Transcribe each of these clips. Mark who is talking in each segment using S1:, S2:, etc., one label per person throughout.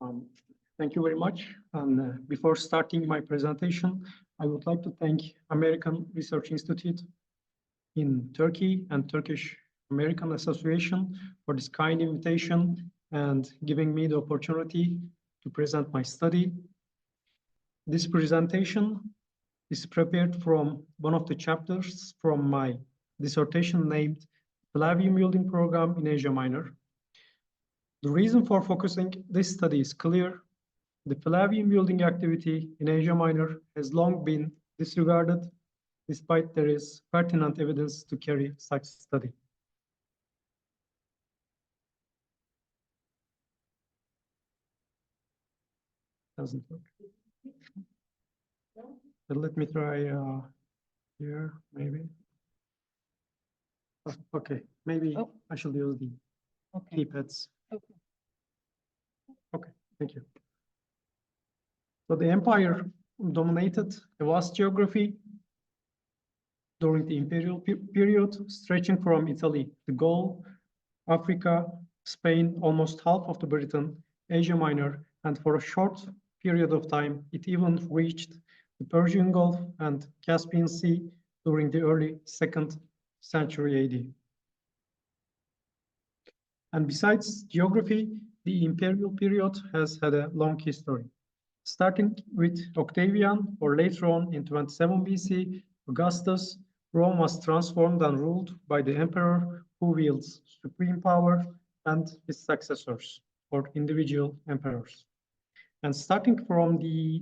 S1: Um, Thank you very much. And before starting my presentation, I would like to thank American Research Institute in Turkey and Turkish American Association for this kind invitation and giving me the opportunity to present my study. This presentation is prepared from one of the chapters from my dissertation named Flavian Building Program in Asia Minor. The reason for focusing this study is clear. The Flavian building activity in Asia Minor has long been disregarded, despite there is pertinent evidence to carry such study. Doesn't work. But let me try here, maybe. Oh, okay, maybe I should use the keypads. Okay, thank you. So the empire dominated a vast geography during the imperial period, stretching from Italy to Gaul, Africa, Spain, almost half of the Britain, Asia Minor, and for a short period of time, it even reached the Persian Gulf and Caspian Sea during the early 2nd century AD. And besides geography, the imperial period has had a long history. Starting with Octavian, or later on in 27 BC, Augustus, Rome was transformed and ruled by the emperor who wields supreme power and his successors, or individual emperors. And starting from the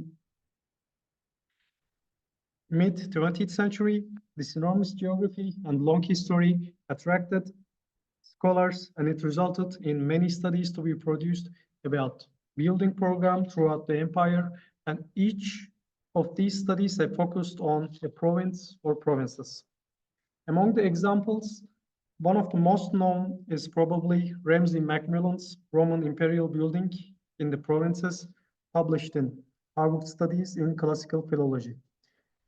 S1: mid-20th century, this enormous geography and long history attracted scholars, and it resulted in many studies to be produced about building program throughout the empire, and each of these studies have focused on a province or provinces. Among the examples, one of the most known is probably Ramsay Macmillan's Roman Imperial Building in the Provinces, published in Harvard Studies in Classical Philology.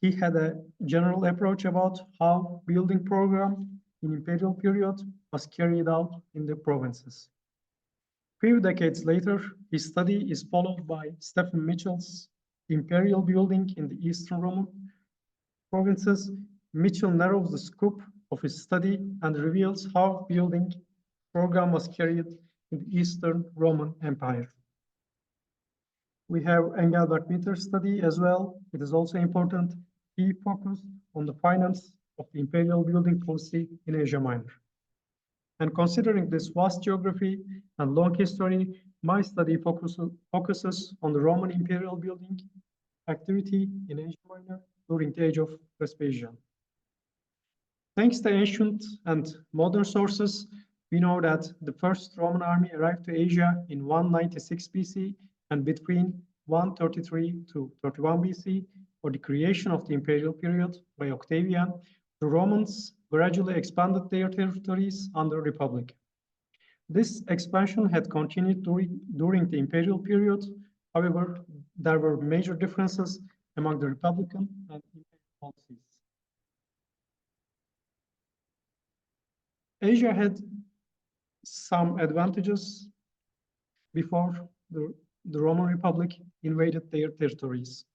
S1: He had a general approach about how building program in imperial period was carried out in the provinces. Few decades later, his study is followed by Stephen Mitchell's Imperial Building in the Eastern Roman provinces. Mitchell narrows the scope of his study and reveals how building program was carried in the Eastern Roman Empire. We have Engelbert Winter's study as well. It is also important. He focused on the finance of the imperial building policy in Asia Minor. And considering this vast geography and long history, my study focuses on the Roman imperial building activity in Asia Minor during the age of Vespasian. Thanks to ancient and modern sources, we know that the first Roman army arrived to Asia in 196 BC, and between 133 to 31 BC, for the creation of the imperial period by Octavian, the Romans gradually expanded their territories under Republic. This expansion had continued during the imperial period. However, there were major differences among the Republican and imperial policies. Asia had some advantages before the Roman Republic invaded their territories.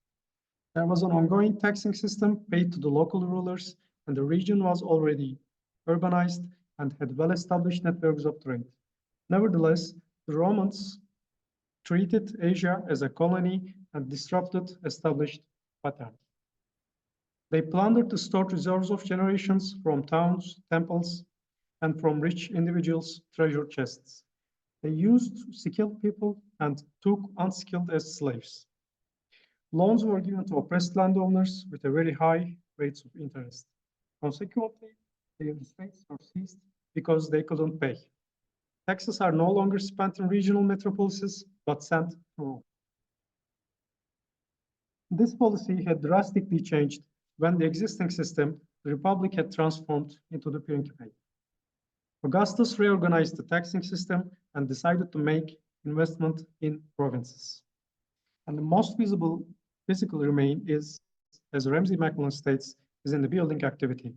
S1: There was an ongoing taxing system paid to the local rulers, and the region was already urbanized and had well-established networks of trade. Nevertheless, the Romans treated Asia as a colony and disrupted established patterns. They plundered the stored reserves of generations from towns, temples, and from rich individuals' treasure chests. They used skilled people and took unskilled as slaves. Loans were given to oppressed landowners with a very high rates of interest. Consequently, their estates were seized because they couldn't pay. Taxes are no longer spent in regional metropolises, but sent to Rome. This policy had drastically changed when the existing system, the Republic, had transformed into the Principate. Augustus reorganized the taxing system and decided to make investment in provinces. And the most visible physical remain is, as Ramsay Macmillan states, is in the building activity.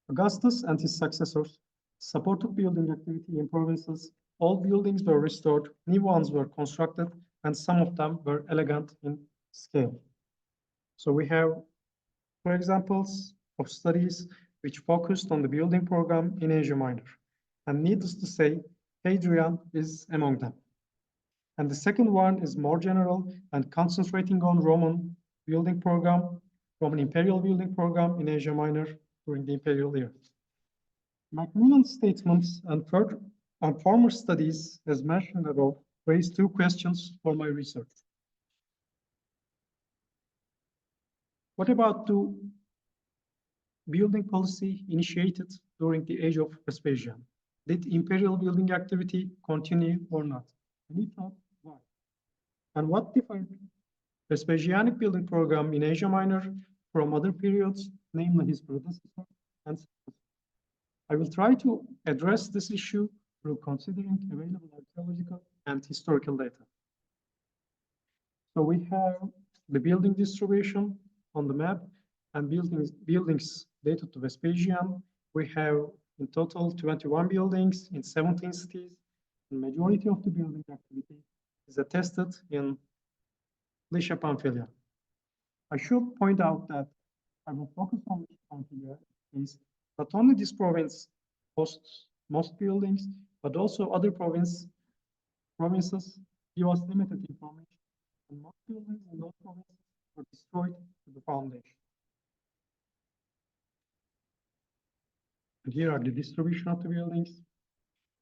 S1: Augustus and his successors supported building activity in provinces. All buildings were restored, new ones were constructed, and some of them were elegant in scale. So we have 2 examples of studies which focused on the building program in Asia Minor. And needless to say, Hadrian is among them. And the second one is more general and concentrating on Roman building program, Roman imperial building program in Asia Minor during the imperial era. Macmillan's statements and former studies, as mentioned above, raise 2 questions for my research. What about the building policy initiated during the age of Vespasian? Did imperial building activity continue or not? And if not, why? And what differed Vespasianic building program in Asia Minor from other periods, namely his predecessor and successor? I will try to address this issue through considering available archaeological and historical data. So we have the building distribution on the map and buildings dated to Vespasian. We have in total 21 buildings in 17 cities. The majority of the building activity is attested in Lycia Pamphylia. I should point out that I will focus on Lycia Pamphylia since not only this province hosts most buildings, but also other provinces give us limited information. And most buildings in those provinces were destroyed to the foundation. And here are the distribution of the buildings.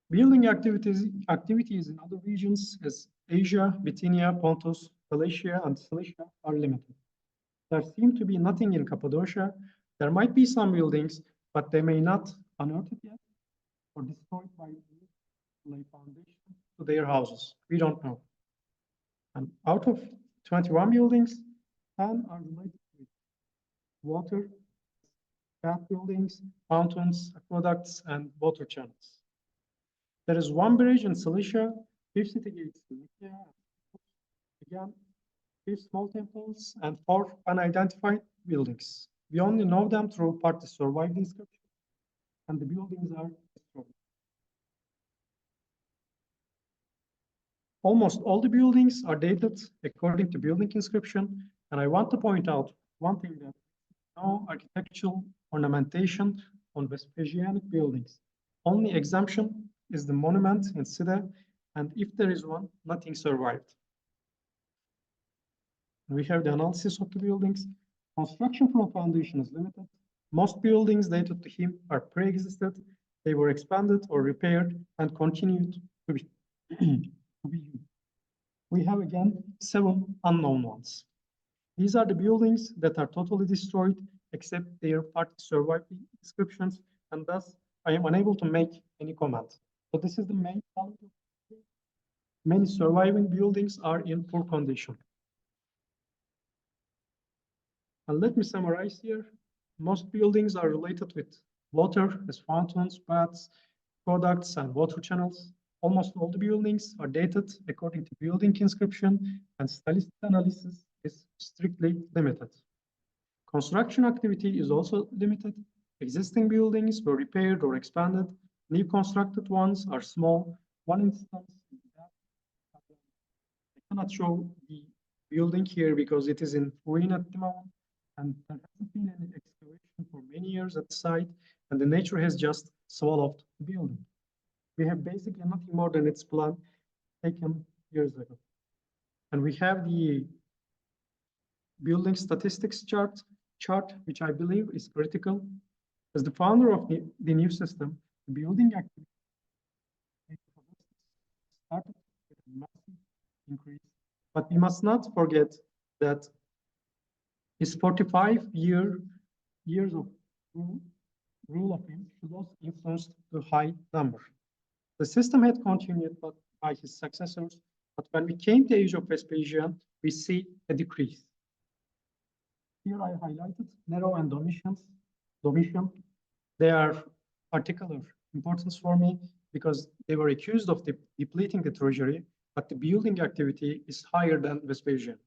S1: Building activities in other regions as Asia, Bithynia, Pontus, Galatia, and Cilicia are limited. There seem to be nothing in Cappadocia. There might be some buildings, but they may not unearthed yet or destroyed by lay foundation to their houses. We don't know. And out of 21 buildings, 10 are related with water, bath buildings, fountains, aqueducts, and water channels. There is 1 bridge in Cilicia, 5 city gates in Nicaea, again, 5 small temples, and 4 unidentified buildings. We only know them through partly survived inscriptions, and the buildings are destroyed. Almost all the buildings are dated according to building inscription, and I want to point out one thing, that no architectural ornamentation on Vespasianic buildings. Only exemption is the monument in Side, and if there is one, nothing survived. We have the analysis of the buildings. Construction from foundation is limited. Most buildings dated to him are pre-existed. They were expanded or repaired and continued to be used. We have again 7 unknown ones. These are the buildings that are totally destroyed, except their part survived the inscriptions, and thus I am unable to make any comment. So this is the main challenge. Many surviving buildings are in poor condition. And let me summarize here. Most buildings are related with water as fountains, baths, aqueducts, and water channels. Almost all the buildings are dated according to building inscription, and stylistic analysis is strictly limited. Construction activity is also limited. Existing buildings were repaired or expanded. New constructed ones are small. One instance is that I cannot show the building here because it is in ruin at the moment, and there hasn't been any excavation for many years at the site, and the nature has just swallowed the building. We have basically nothing more than its plan taken years ago. And we have the building statistics chart, which I believe is critical. As the founder of the new system, the building activity started with a massive increase. But we must not forget that his 45 years of rule of him should also influence the high number. The system had continued by his successors, but when we came to the age of Vespasian, we see a decrease. Here I highlighted Nero and Domitian. They are particular importance for me because they were accused of depleting the treasury, but the building activity is higher than Vespasian.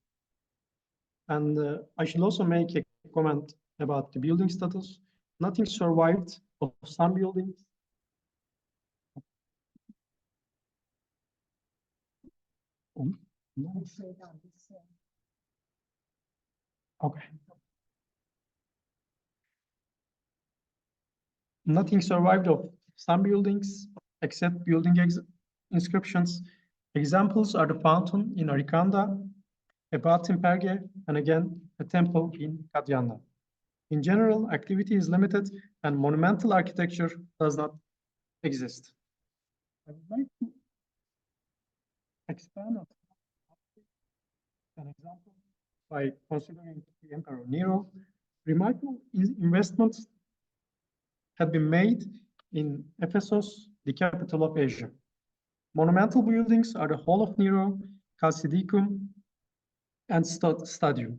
S1: And I should also make a comment about the building status. Nothing survived of some buildings. Okay. Nothing survived of some buildings except building inscriptions. Examples are the fountain in Arikanda, a bath in Perge, and again, a temple in Kadyana. In general, activity is limited and monumental architecture does not exist. I would like to expand on an example by considering the Emperor Nero. Remarkable investments had been made in Ephesus, the capital of Asia. Monumental buildings are the Hall of Nero, Chalcedicum, and Stadium.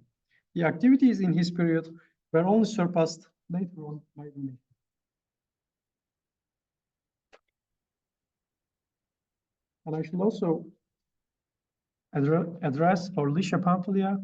S1: The activities in his period were only surpassed later on by Rome. And I should also address for Lycia Pamphylia.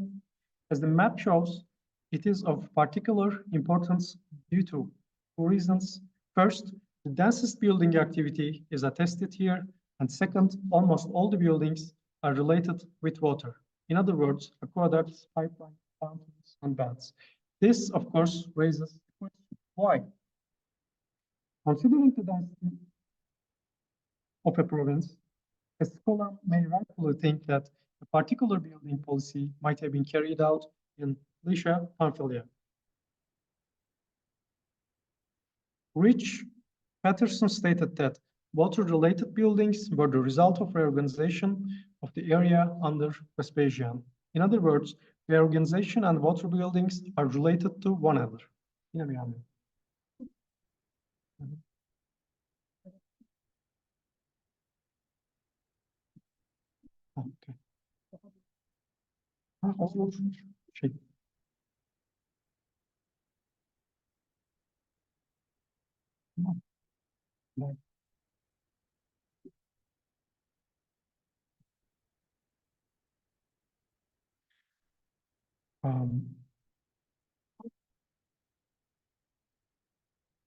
S1: As the map shows, it is of particular importance due to two reasons. First, the densest building activity is attested here, and second, almost all the buildings are related with water. In other words, aqueducts, pipelines, fountains, and baths. This, of course, raises the question, why? Considering the density of a province, a scholar may rightfully think that a particular building policy might have been carried out in Lycia Pamphylia. Rich Patterson stated that water-related buildings were the result of reorganization of the area under Vespasian. In other words, reorganization and water buildings are related to one another. Okay.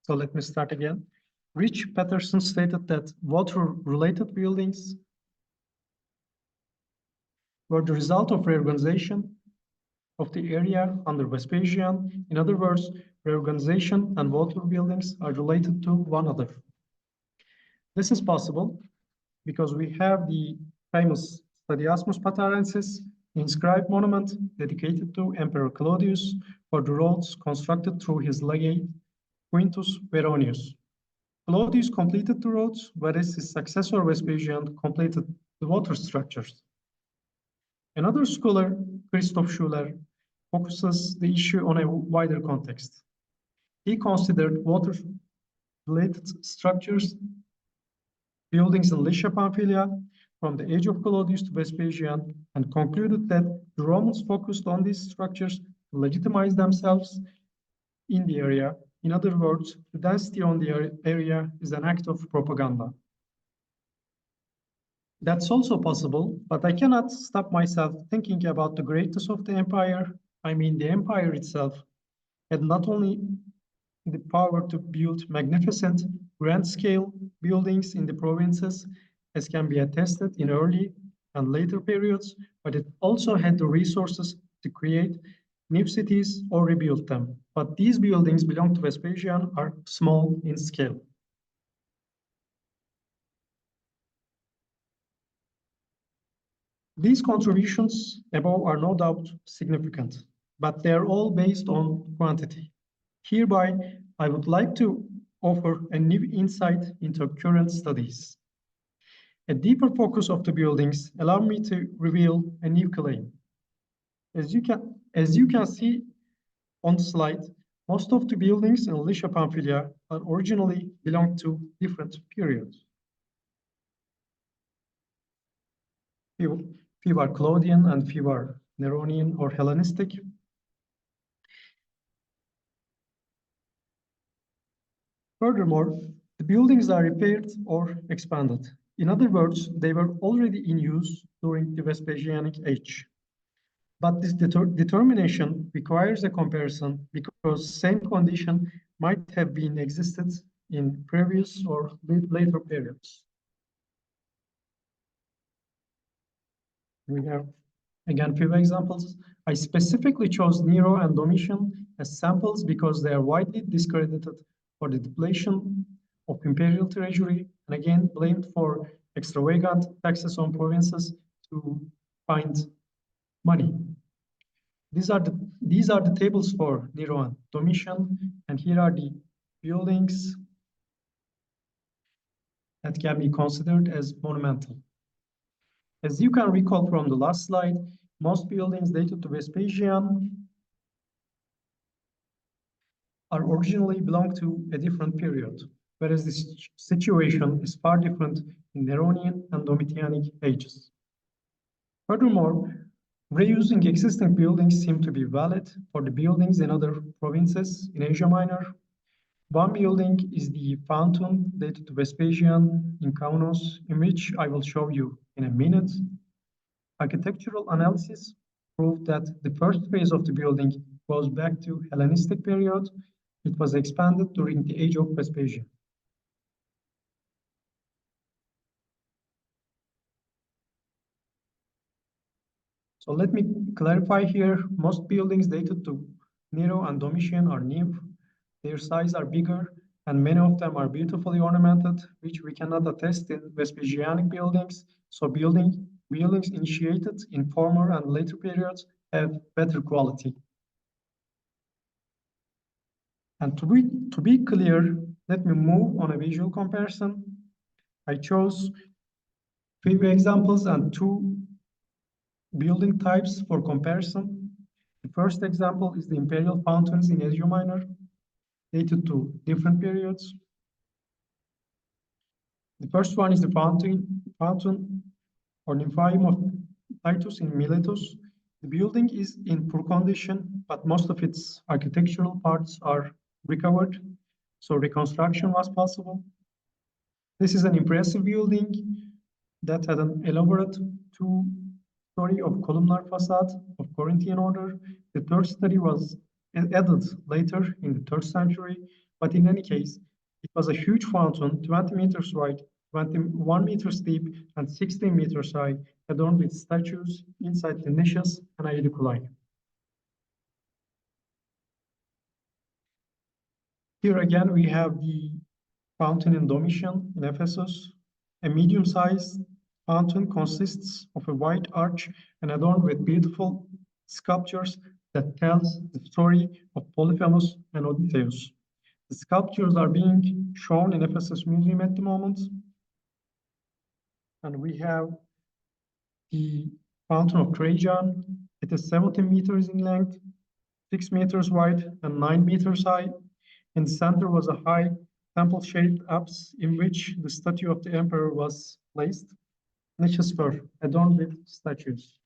S1: So let me start again. Rich Patterson stated that water-related buildings were the result of reorganization of the area under Vespasian. In other words, reorganization and water buildings are related to one another. This is possible because we have the famous Stadiasmus Patarensis inscribed monument dedicated to Emperor Claudius for the roads constructed through his legate Quintus Veronius. Claudius completed the roads, whereas his successor Vespasian completed the water structures. Another scholar, Christoph Schuler, focuses the issue on a wider context. He considered water-related structures, buildings in Lycia Pamphylia, from the age of Claudius to Vespasian, and concluded that the Romans focused on these structures to legitimize themselves in the area. In other words, the density on the area is an act of propaganda. That's also possible, but I cannot stop myself thinking about the greatness of the empire. I mean, the empire itself had not only the power to build magnificent, grand-scale buildings in the provinces, as can be attested in early and later periods, but it also had the resources to create new cities or rebuild them. But these buildings belong to Vespasian, are small in scale. These contributions above are no doubt significant, but they are all based on quantity. Hereby, I would like to offer a new insight into current studies. A deeper focus of the buildings allow me to reveal a new claim. As you can see on the slide, most of the buildings in Lycia Pamphylia are originally belong to different periods. Few are Claudian and few are Neronian or Hellenistic. Furthermore, the buildings are repaired or expanded. In other words, they were already in use during the Vespasianic age. But this determination requires a comparison because same condition might have been existed in previous or later periods. We have, again, few examples. I specifically chose Nero and Domitian as samples because they are widely discredited for the depletion of imperial treasury, and again, blamed for extravagant taxes on provinces to find money. These are the tables for Nero and Domitian, and here are the buildings that can be considered as monumental. As you can recall from the last slide, most buildings dated to Vespasian are originally belong to a different period, whereas the situation is far different in Neronian and Domitianic ages. Furthermore, reusing existing buildings seem to be valid for the buildings in other provinces in Asia Minor. One building is the fountain dated to Vespasian in Kaunos, in which I will show you in a minute. Architectural analysis proved that the first phase of the building goes back to Hellenistic period. It was expanded during the age of Vespasian. So let me clarify here, most buildings dated to Nero and Domitian are new. Their size are bigger, and many of them are beautifully ornamented, which we cannot attest in Vespasianic buildings. So buildings initiated in former and later periods have better quality. And to be clear, let me move on a visual comparison. I chose few examples and two building types for comparison. The first example is the imperial fountains in Asia Minor, dated to different periods. The first one is the fountain or nymphaeum of Titus in Miletus. The building is in poor condition, but most of its architectural parts are recovered, so reconstruction was possible. This is an impressive building that had an elaborate two-story of columnar facade of Corinthian order. The third story was added later in the 3rd century, but in any case, it was a huge fountain, 20 meters wide, 21 meters deep, and 16 meters high, adorned with statues inside the niches and aediculi. Here again, we have the fountain in Domitian in Ephesus. A medium-sized fountain consists of a wide arch and adorned with beautiful sculptures that tells the story of Polyphemus and Odysseus. The sculptures are being shown in Ephesus Museum at the moment. And we have the fountain of Trajan. It is 17 meters in length, 6 meters wide, and 9 meters high. In the center was a high temple-shaped apse in which the statue of the emperor was placed. Niches were adorned with statues.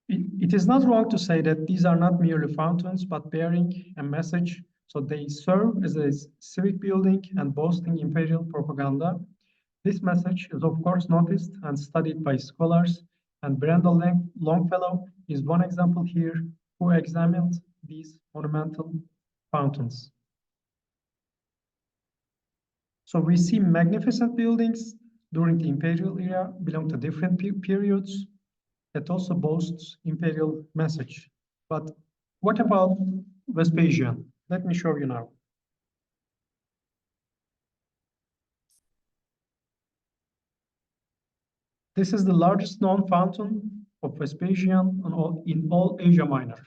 S1: It is not wrong to say that these are not merely fountains, but bearing a message. So they serve as a civic building and boasting imperial propaganda. This message is of course noticed and studied by scholars, and Brenda Longfellow is one example here who examined these monumental fountains. So we see magnificent buildings during the imperial era belong to different periods that also boasts imperial message. But what about Vespasian? Let me show you now. This is the largest known fountain of Vespasian in all Asia Minor.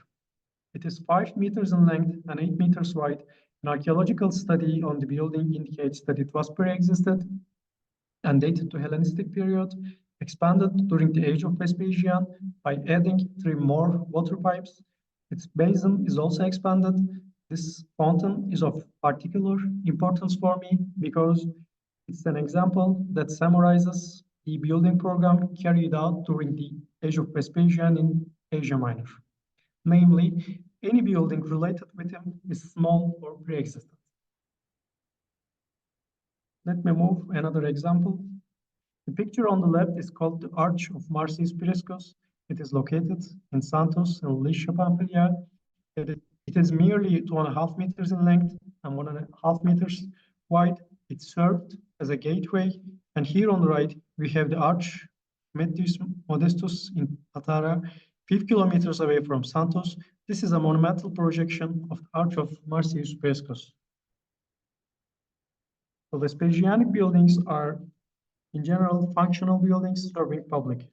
S1: It is 5 meters in length and 8 meters wide. An archaeological study on the building indicates that it was pre-existed and dated to Hellenistic period, expanded during the age of Vespasian by adding 3 more water pipes. Its basin is also expanded. This fountain is of particular importance for me because it's an example that summarizes the building program carried out during the age of Vespasian in Asia Minor. Namely, any building related with him is small or pre-existent. Let me move another example. The picture on the left is called the Arch of Marcius Priscus. It is located in Santos in Lycia, Pamphylia. It is merely 2.5 meters in length and 1.5 meters wide. It served as a gateway And here on the right, we have the Arch Modestus in Patara, 5 kilometers away from Santos. This is a monumental projection of the Arch of Marcius Vescus. So Vespasianic buildings are, in general, functional buildings serving public.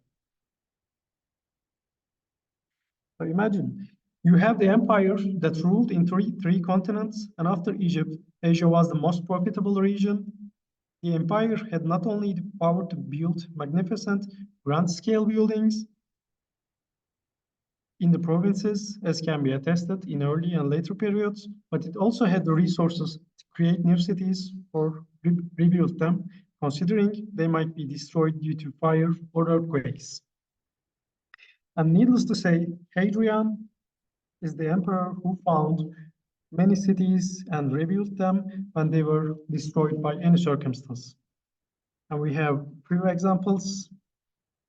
S1: So imagine, you have the empire that ruled in three continents, and after Egypt, Asia was the most profitable region. The empire had not only the power to build magnificent, grand-scale buildings in the provinces, as can be attested in early and later periods, but it also had the resources to create new cities or rebuild them, considering they might be destroyed due to fire or earthquakes. And needless to say, Hadrian is the emperor who found many cities and rebuilt them when they were destroyed by any circumstance. And we have few examples.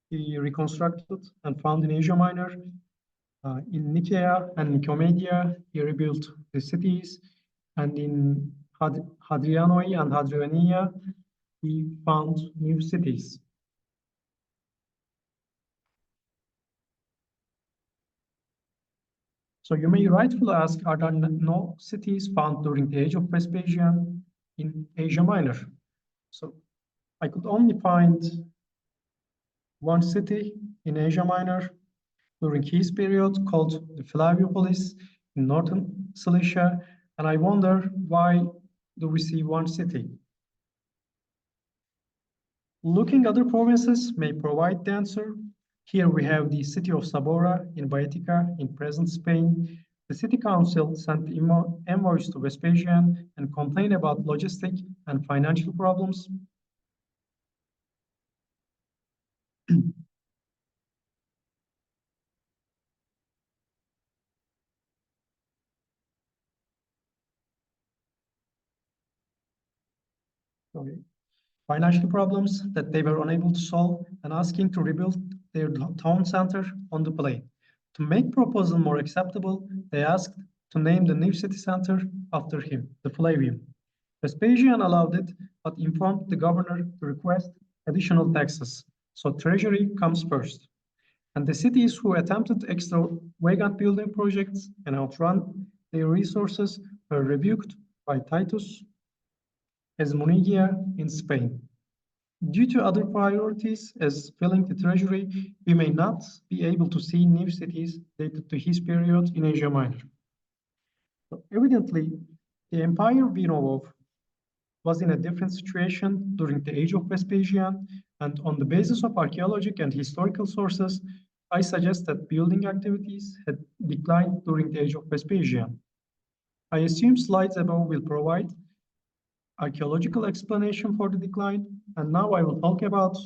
S1: He reconstructed and found in Asia Minor, in Nicaea and Nicomedia, he rebuilt the cities, and in Hadrianoi and Hadriania, he found new cities. So you may rightfully ask, are there no cities found during the age of Vespasian in Asia Minor? So I could only find one city in Asia Minor during his period called the Flaviopolis in northern Cilicia, and I wonder, why do we see one city? Looking other provinces may provide the answer. Here we have the city of Sabora in Baetica in present Spain. The city council sent envoys to Vespasian and complained about logistic and financial problems. Financial problems that they were unable to solve, and asking to rebuild their town center on the plain. To make proposal more acceptable, they asked to name the new city center after him, the Flavian. Vespasian allowed it, but informed the governor to request additional taxes. So treasury comes first. And the cities who attempted extravagant building projects and outrun their resources were rebuked by Titus as Munigia in Spain. Due to other priorities, as filling the treasury, we may not be able to see new cities dated to his period in Asia Minor. So evidently, the empire we know of was in a different situation during the age of Vespasian, and on the basis of archaeological and historical sources, I suggest that building activities had declined during the age of Vespasian. I assume slides above will provide archaeological explanation for the decline, and now I will talk about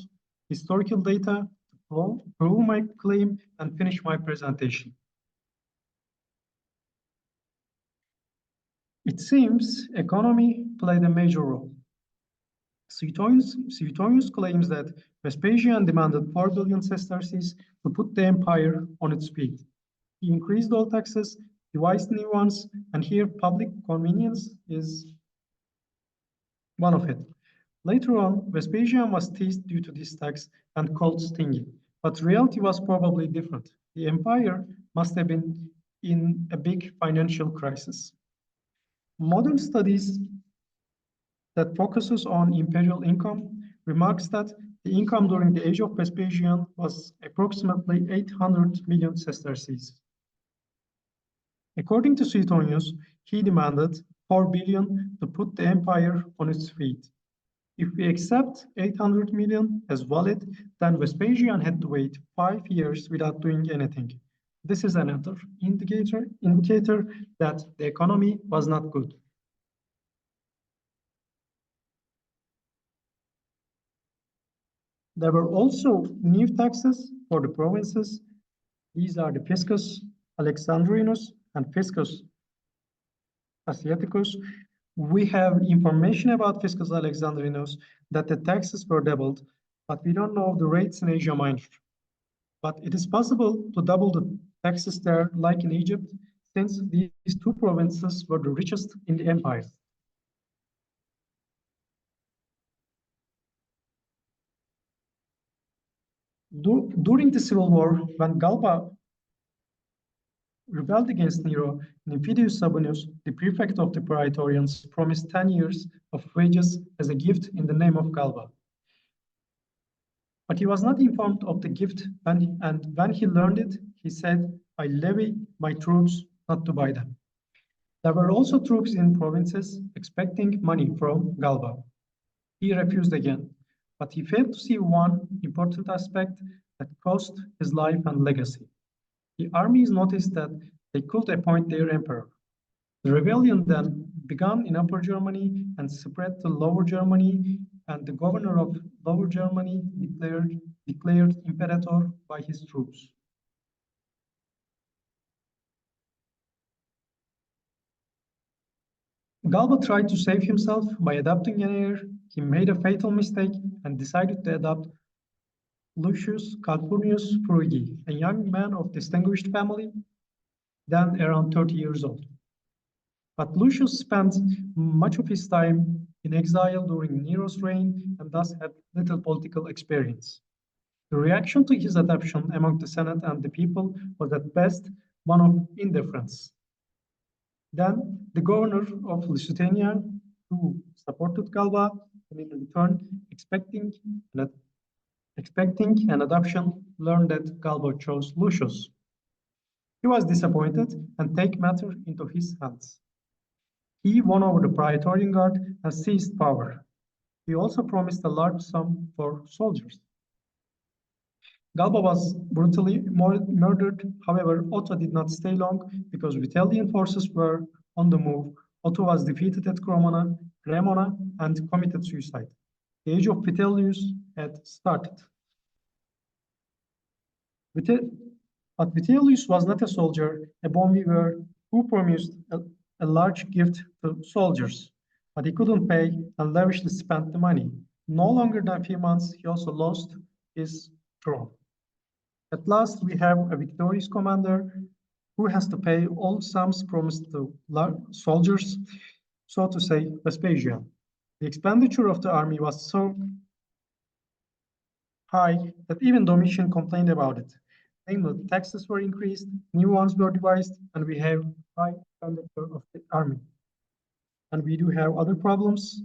S1: historical data to prove my claim and finish my presentation. It seems economy played a major role. Suetonius claims that Vespasian demanded 4 billion sesterces to put the empire on its feet. He increased all taxes, devised new ones, and here public convenience is one of it. Later on, Vespasian was teased due to this tax and called stingy, but reality was probably different. The empire must have been in a big financial crisis. Modern studies that focuses on imperial income remarks that the income during the age of Vespasian was approximately 800 million sesterces. According to Suetonius, he demanded 4 billion to put the empire on its feet. If we accept 800 million as valid, then Vespasian had to wait 5 years without doing anything. This is another indicator that the economy was not good. There were also new taxes for the provinces. These are the Fiscus Alexandrinus and Fiscus Asiaticus. We have information about Fiscus Alexandrinus that the taxes were doubled, but we don't know the rates in Asia Minor. But it is possible to double the taxes there, like in Egypt, since these two provinces were the richest in the empire. During the civil war, when Galba rebelled against Nero, Nymphidius Sabinius, the prefect of the Praetorians, promised 10 years of wages as a gift in the name of Galba. But he was not informed of the gift, and when he learned it, he said, I levy my troops not to buy them. There were also troops in provinces expecting money from Galba. He refused again, but he failed to see one important aspect that cost his life and legacy. The armies noticed that they could appoint their emperor. The rebellion then began in Upper Germany and spread to Lower Germany, and the governor of Lower Germany declared imperator by his troops. Galba tried to save himself by adopting an heir. He made a fatal mistake and decided to adopt Lucius Calpurnius Fruigi, a young man of distinguished family, then around 30 years old. But Lucius spent much of his time in exile during Nero's reign and thus had little political experience. The reaction to his adoption among the Senate and the people was at best one of indifference. Then the governor of Lusitania, who supported Galba, and in return expecting an adoption, learned that Galba chose Lucius. He was disappointed and took matters into his hands. He won over the Praetorian Guard and seized power. He also promised a large sum for soldiers. Galba was brutally murdered. However, Otto did not stay long because Vitellian forces were on the move. Otto was defeated at Cremona and committed suicide. The age of Vitellius had started. But Vitellius was not a soldier, a bon vivant who promised a large gift to soldiers, but he couldn't pay and lavishly spent the money. No longer than a few months, he also lost his throne. At last, we have a victorious commander who has to pay all sums promised to soldiers, so to say, Vespasian. The expenditure of the army was so high that even Domitian complained about it. Namely, taxes were increased, new ones were devised, and we have high expenditure of the army. And we do have other problems.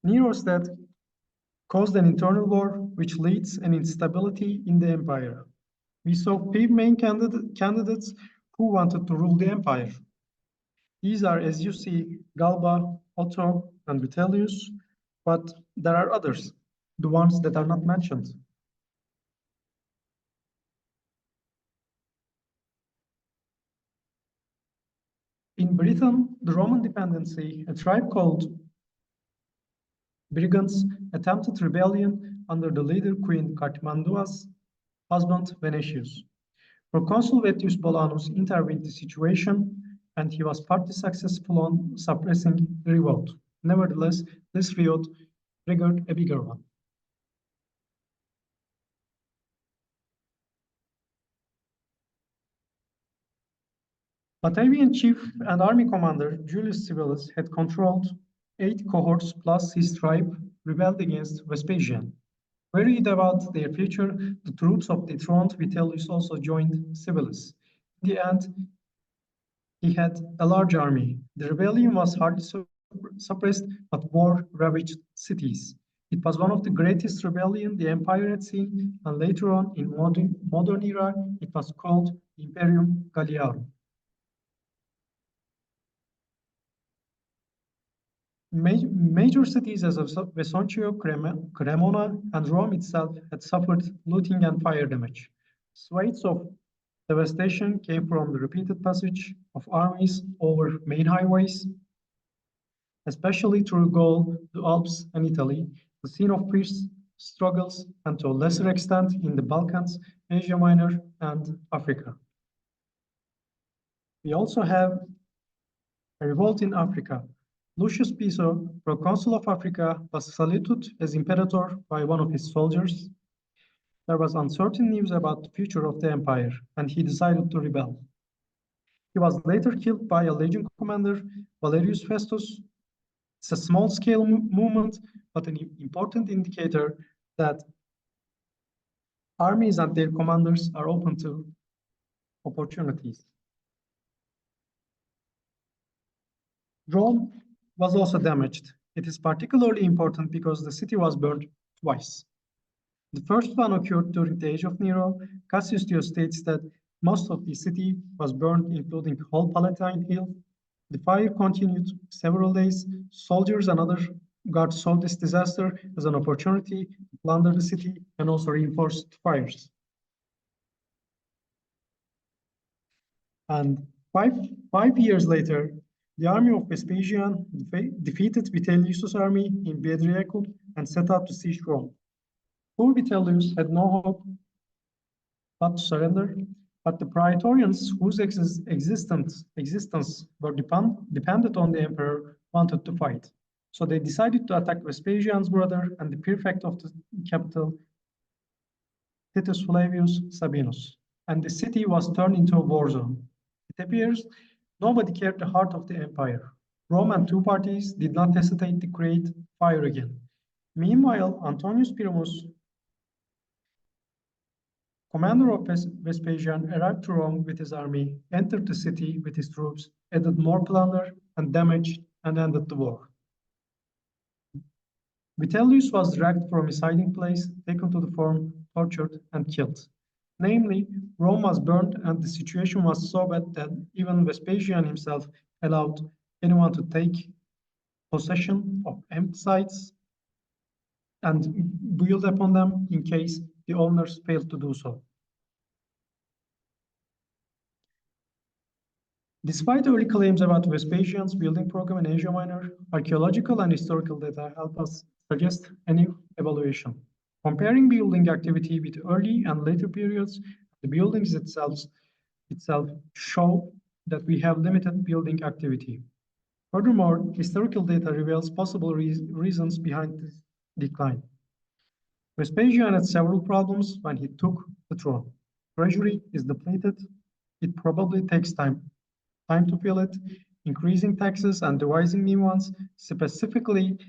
S1: Nero's death caused an internal war, which leads an instability in the empire. We saw five main candidates who wanted to rule the empire. These are, as you see, Galba, Otto, and Vitellius, but there are others, the ones that are not mentioned. In Britain, the Roman dependency, a tribe called Brigands attempted rebellion under the leader Queen Cartimandua's husband Venetius. Proconsul Vettius Bolanus intervened the situation, and he was partly successful on suppressing the revolt. Nevertheless, this riot triggered a bigger one. Batavian chief and army commander Julius Civilis had controlled 8 cohorts plus his tribe rebelled against Vespasian. Worried about their future, the troops of dethroned Vitellius also joined Civilis. In the end, he had a large army. The rebellion was hardly suppressed, but war ravaged cities. It was one of the greatest rebellions the empire had seen, and later on, in modern era, it was called Imperium Galliarum. Major cities as Vesontio, Cremona, and Rome itself had suffered looting and fire damage. Swathes of devastation came from the repeated passage of armies over main highways, especially through Gaul, the Alps, and Italy, the scene of fierce struggles, and to a lesser extent in the Balkans, Asia Minor, and Africa. We also have a revolt in Africa. Lucius Piso, proconsul of Africa, was saluted as imperator by one of his soldiers. There was uncertain news about the future of the empire, and he decided to rebel. He was later killed by a legion commander, Valerius Festus. It's a small-scale movement, but an important indicator that armies and their commanders are open to opportunities. Rome was also damaged. It is particularly important because the city was burned twice. The first one occurred during the age of Nero. Cassius Dio states that most of the city was burned, including whole Palatine Hill. The fire continued several days. Soldiers and other guards saw this disaster as an opportunity to plunder the city and also reinforce the fires. And five years later, the army of Vespasian defeated Vitellius' army in Bedriacum and set out to siege Rome. Poor Vitellius had no hope but to surrender, but the Praetorians, whose existence were dependent on the emperor, wanted to fight. So they decided to attack Vespasian's brother and the prefect of the capital, Titus Flavius Sabinus, and the city was turned into a war zone. It appears nobody cared the heart of the empire. Rome and two parties did not hesitate to create fire again. Meanwhile, Antonius Primus, commander of Vespasian, arrived to Rome with his army, entered the city with his troops, added more plunder and damage, and ended the war. Vitellius was dragged from his hiding place, taken to the forum, tortured, and killed. Namely, Rome was burned, and the situation was so bad that even Vespasian himself allowed anyone to take possession of empty sites and build upon them in case the owners failed to do so. Despite early claims about Vespasian's building program in Asia Minor, archaeological and historical data help us suggest a new evaluation. Comparing building activity with early and later periods, the buildings itself show that we have limited building activity. Furthermore, historical data reveals possible reasons behind this decline. Vespasian had several problems when he took the throne. Treasury is depleted. It probably takes time to fill it. Increasing taxes and devising new ones, specifically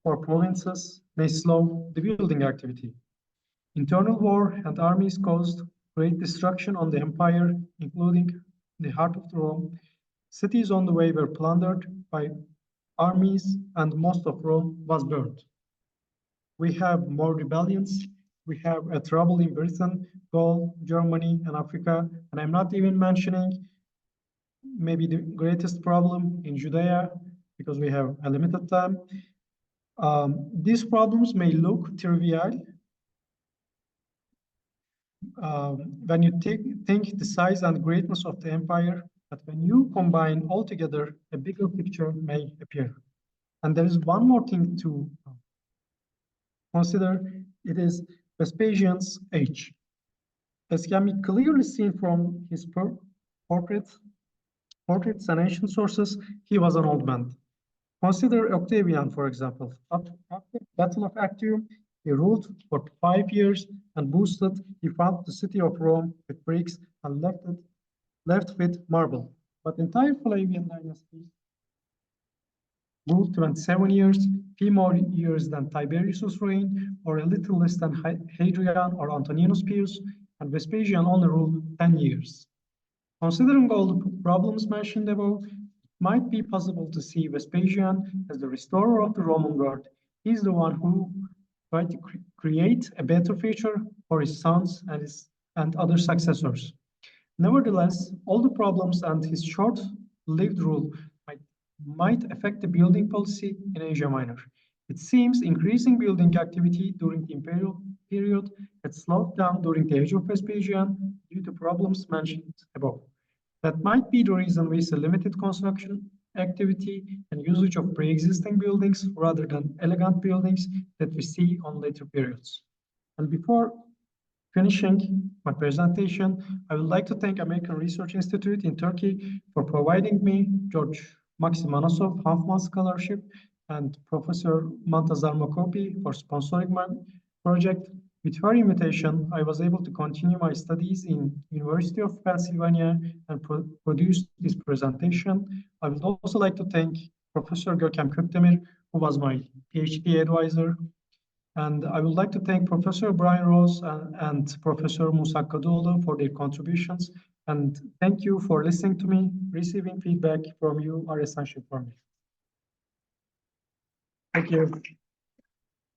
S1: for provinces, may slow the building activity. Internal war and armies caused great destruction on the empire, including the heart of Rome. Cities on the way were plundered by armies, and most of Rome was burned. We have more rebellions. We have a trouble in Britain, Gaul, Germany, and Africa. And I'm not even mentioning maybe the greatest problem in Judea, because we have a limited time. These problems may look trivial when you think the size and greatness of the empire, but when you combine all together, a bigger picture may appear. And there is one more thing to consider. It is Vespasian's age. As can be clearly seen from his portraits and ancient sources, he was an old man. Consider Octavian, for example. After the Battle of Actium, he ruled for 5 years and he found the city of Rome with bricks and left with marble. But the entire Flavian dynasty ruled 27 years, 3 more years than Tiberius' reign, or a little less than Hadrian or Antoninus Pius, and Vespasian only ruled 10 years. Considering all the problems mentioned above, it might be possible to see Vespasian as the restorer of the Roman world. He's the one who tried to create a better future for his sons and other successors. Nevertheless, all the problems and his short-lived rule might affect the building policy in Asia Minor. It seems increasing building activity during the imperial period had slowed down during the age of Vespasian due to problems mentioned above. That might be the reason we see limited construction activity and usage of pre-existing buildings rather than elegant buildings that we see on later periods. And before finishing my presentation, I would like to thank American Research Institute in Turkey for providing me George Maximanasov Hanfman Scholarship and Professor Mantazar Mokopi for sponsoring my project. With her invitation, I was able to continue my studies in University of Pennsylvania and produce this presentation. I would also like to thank Professor Görkem Kökdemir, who was my PhD advisor. And I would like to thank Professor Brian Rose and Professor Musa Kadıoğlu for their contributions. And thank you for listening to me. Receiving feedback from you are essential for me. Thank you.